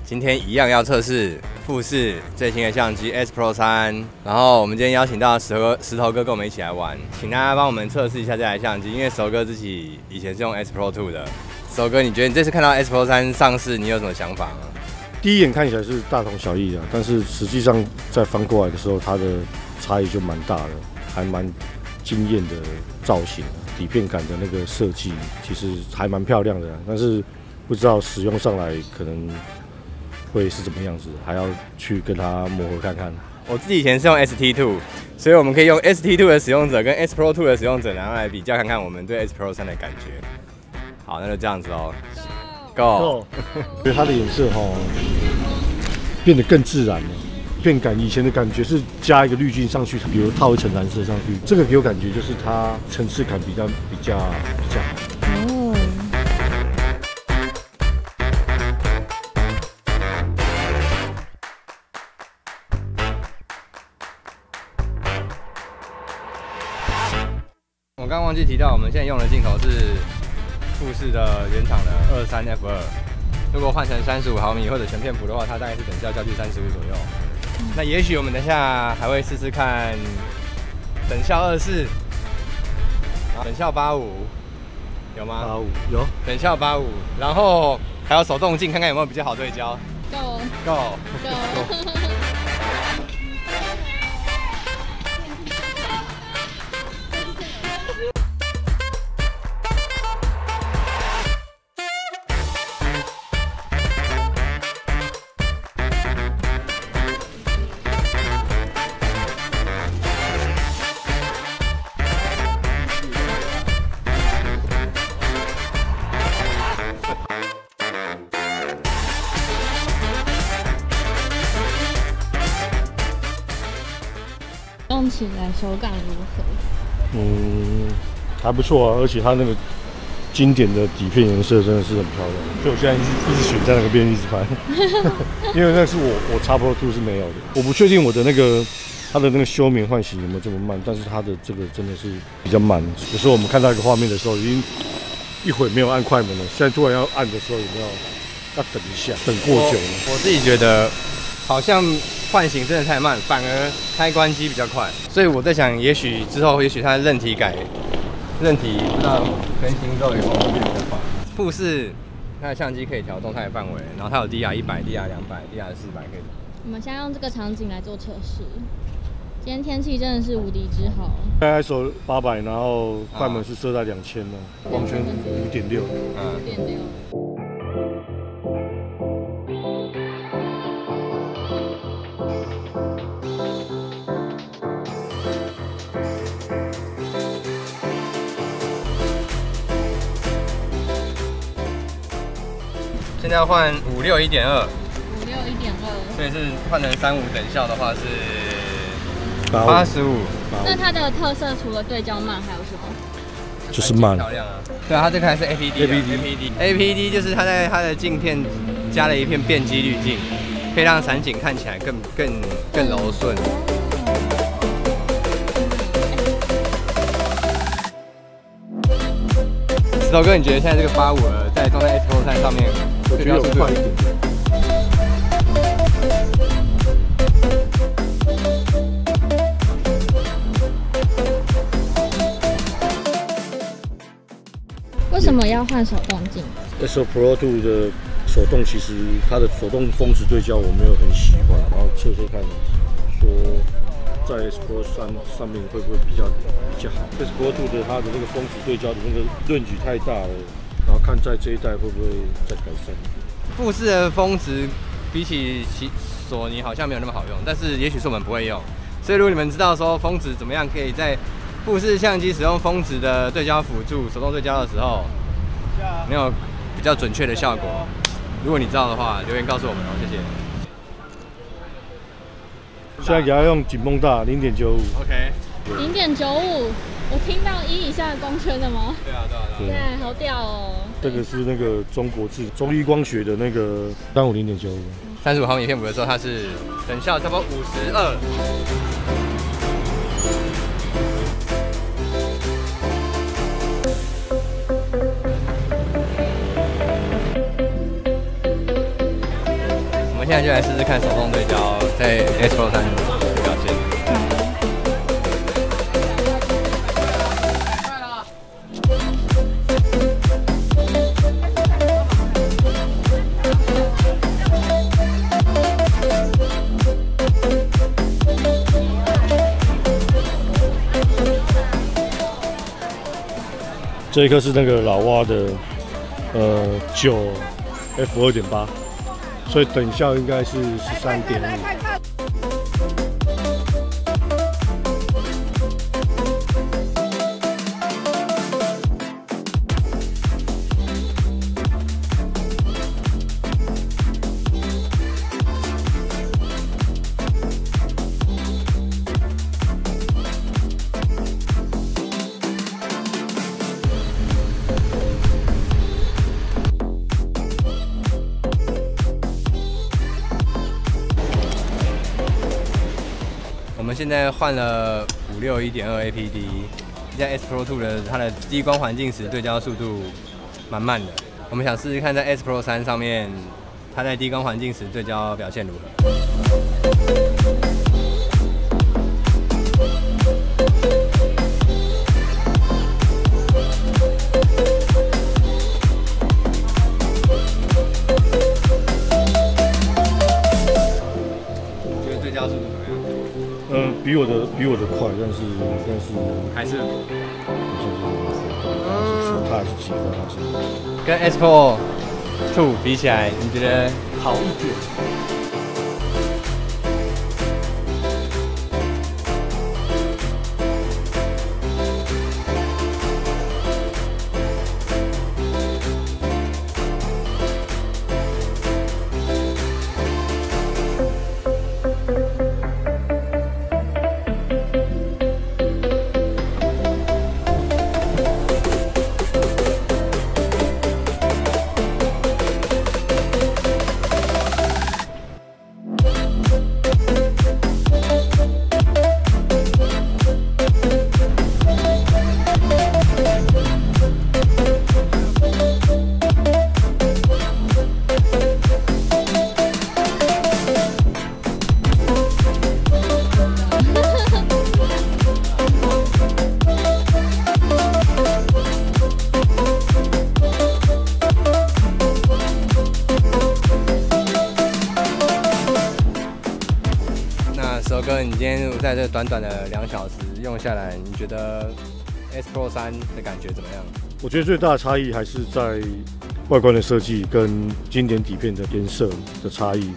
今天一样要测试富士最新的相机 S Pro 3，然后我们今天邀请到石头哥跟我们一起来玩，请大家帮我们测试一下这台相机，因为石头哥自己以前是用 S Pro 2的。石头哥，你觉得你这次看到 S Pro 3上市，你有什么想法吗？第一眼看起来是大同小异啊，但是实际上在翻过来的时候，它的差异就蛮大的，还蛮惊艳的造型，底片感的那个设计其实还蛮漂亮的，但是不知道使用上来可能会是怎么样子，还要去跟它磨合看看。我自己以前是用 ST2， 所以我们可以用 ST2 的使用者跟 S Pro 2的使用者，然后来比较看看我们对 S Pro 3的感觉。好，那就这样子哦。Go！ 觉得它的颜色变得更自然了，片感以前的感觉是加一个滤镜上去，比如套一层蓝色上去，这个给我感觉就是它层次感比较好。我刚刚忘记提到，我们现在用的镜头是富士的原厂的23F2，如果换成35毫米或者全片幅的话，它大概是等效焦距35左右。那也许我们等一下还会试试看等效24，等效85，有吗85有，等效85，然后还有手动镜，看看有没有比较好对焦。Go。用起来手感如何？还不错啊，而且它那个经典的底片颜色真的是很漂亮，所以我现在一直选在那个边一直拍，因为那是我 X Pro 2是没有的。我不确定我的它的那个休眠唤醒有没有这么慢，但是它的这个真的是比较慢。有时候我们看到一个画面的时候，已经一会没有按快门了，现在突然要按的时候，有没有要等一下，等过久了？我自己觉得好像唤醒真的太慢，反而开关机比较快，所以我在想，也许之后它的韧体不知道更新之后以后会变比较快。富士它的相机可以调动态范围，然后它有 DR100、DR200、DR400可以。我们现在用这个场景来做测试。今天天气真的是无敌之好。ISO 800，然后快门是设在2000呢，光圈5.6。5.6。现在要换56 1.2，56 1.2，所以是换成35等效的话是85。那它的特色除了对焦慢还有什么？就是慢。漂亮啊！对啊，它这个还是 APD 就是它在它的镜片加了一片变基滤镜，可以让散景看起来更柔顺。石头哥，你觉得现在这个85在装在 S Pro 3上面？我觉得有快一点。为什么要换手动镜 ？S Pro 2的手动其实它的手动峰值对焦我没有很喜欢，然后测看，说在 S Pro 3上面会不会比较好 ？S Pro 2的它的那个峰值对焦的那个论距太大了。然后看在这一代会不会再改善？富士的峰值比起索尼好像没有那么好用，但是也许是我们不会用。所以如果你们知道说峰值怎么样可以在富士相机使用峰值的对焦辅助手动对焦的时候，没有比较准确的效果，如果你知道的话，留言告诉我们哦，谢谢。现在给它用紧绷大0.95。OK。0.95，我听到1以下的光圈的吗？对啊。对，好屌哦。这个是那个中国制中医光学的那个350 0.95。35毫米片补的时候，它是等效差不多52。我们现在就来试试看手动对焦在 S Pro 3的表现。这一颗是那个老蛙的9 f2.8，所以等效应该是13.5。我们现在换了56 1.2 APD， 现在 S Pro 2的它的低光环境时对焦速度蛮慢的。我们想试试看在 S Pro 3上面，它在低光环境时对焦表现如何。觉得对焦速度怎么样？比我的快，但是还是它还是7分，还是跟 S Pro 2比起来，你觉得好一点？手哥，你今天在这短短的2小时用下来，你觉得 S Pro 3的感觉怎么样？我觉得最大的差异还是在外观的设计跟经典底片的颜色的差异。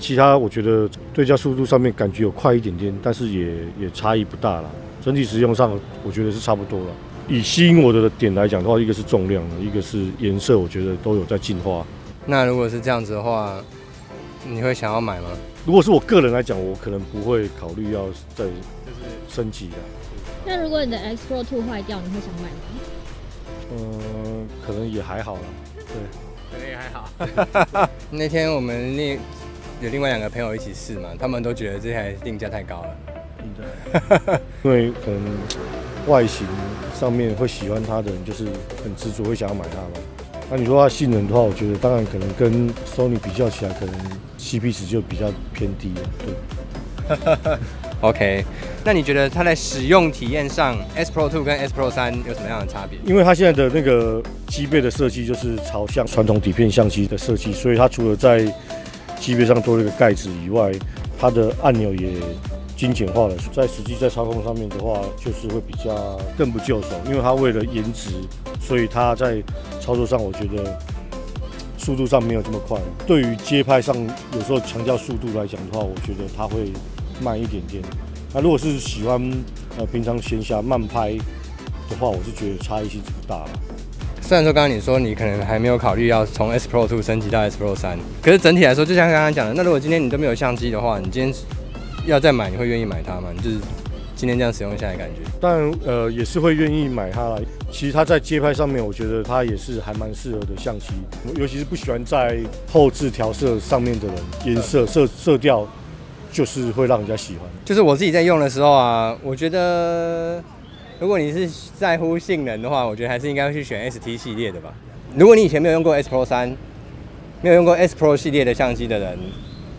其他我觉得对焦速度上面感觉有快一点点，但是也差异不大啦。整体使用上，我觉得是差不多了。以吸引我的点来讲的话，一个是重量，一个是颜色，我觉得都有在进化。那如果是这样子的话，你会想要买吗？如果是我个人来讲，我可能不会考虑要再升级啊。那如果你的 X Pro 2坏掉，你会想买吗？可能也还好啦。对，可能也还好。那天我们有另外2个朋友一起试嘛，他们都觉得这台定价太高了。因为可能外形上面会喜欢它的人，就是很执着，会想要买它嘛。那你说它性能的话，我觉得当然可能跟 Sony 比较起来，可能 CP 值就比较偏低了。对。OK， 那你觉得它在使用体验上 ，S Pro 2跟 S Pro 3有什么样的差别？因为它现在的那个机背的设计就是朝向传统底片相机的设计，所以它除了在机背上多了一个盖子以外，它的按钮也精简化了。在实际在操控上面的话，就是会比较更不就手，因为它为了颜值，所以它在操作上我觉得速度上没有这么快。对于街拍上有时候强调速度来讲的话，我觉得它会慢一点点。那如果是喜欢平常闲暇慢拍的话，我是觉得差异性不大了。虽然说刚刚你说你可能还没有考虑要从 S Pro 2升级到 S Pro 3，可是整体来说，就像刚刚讲的，那如果今天你都没有相机的话，你今天要再买，你会愿意买它吗？就是今天这样使用下来感觉。当然，也是会愿意买它啦。其实它在街拍上面，我觉得它也是还蛮适合的相机，尤其是不喜欢在后置调色上面的人，颜色色调就是会让人家喜欢。就是我自己在用的时候啊，我觉得如果你是在乎性能的话，我觉得还是应该去选 ST 系列的吧。如果你以前没有用过 S Pro 3，没有用过 S Pro 系列的相机的人，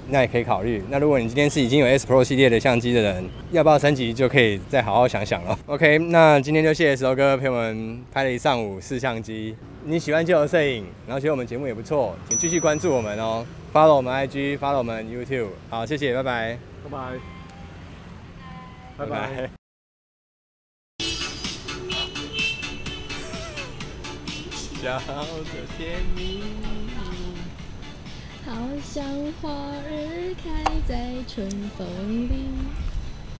那也可以考虑。那如果你今天是已经有 S Pro 系列的相机的人，要不要升级就可以再好好想想了。OK， 那今天就谢谢石头哥陪我们拍了一上午试相机。你喜欢自由摄影，然后觉得我们节目也不错，请继续关注我们哦 ，follow 我们 IG，follow 我们 YouTube。好，谢谢，拜拜，拜拜，拜拜。笑着甜蜜，好像花儿开在春风里。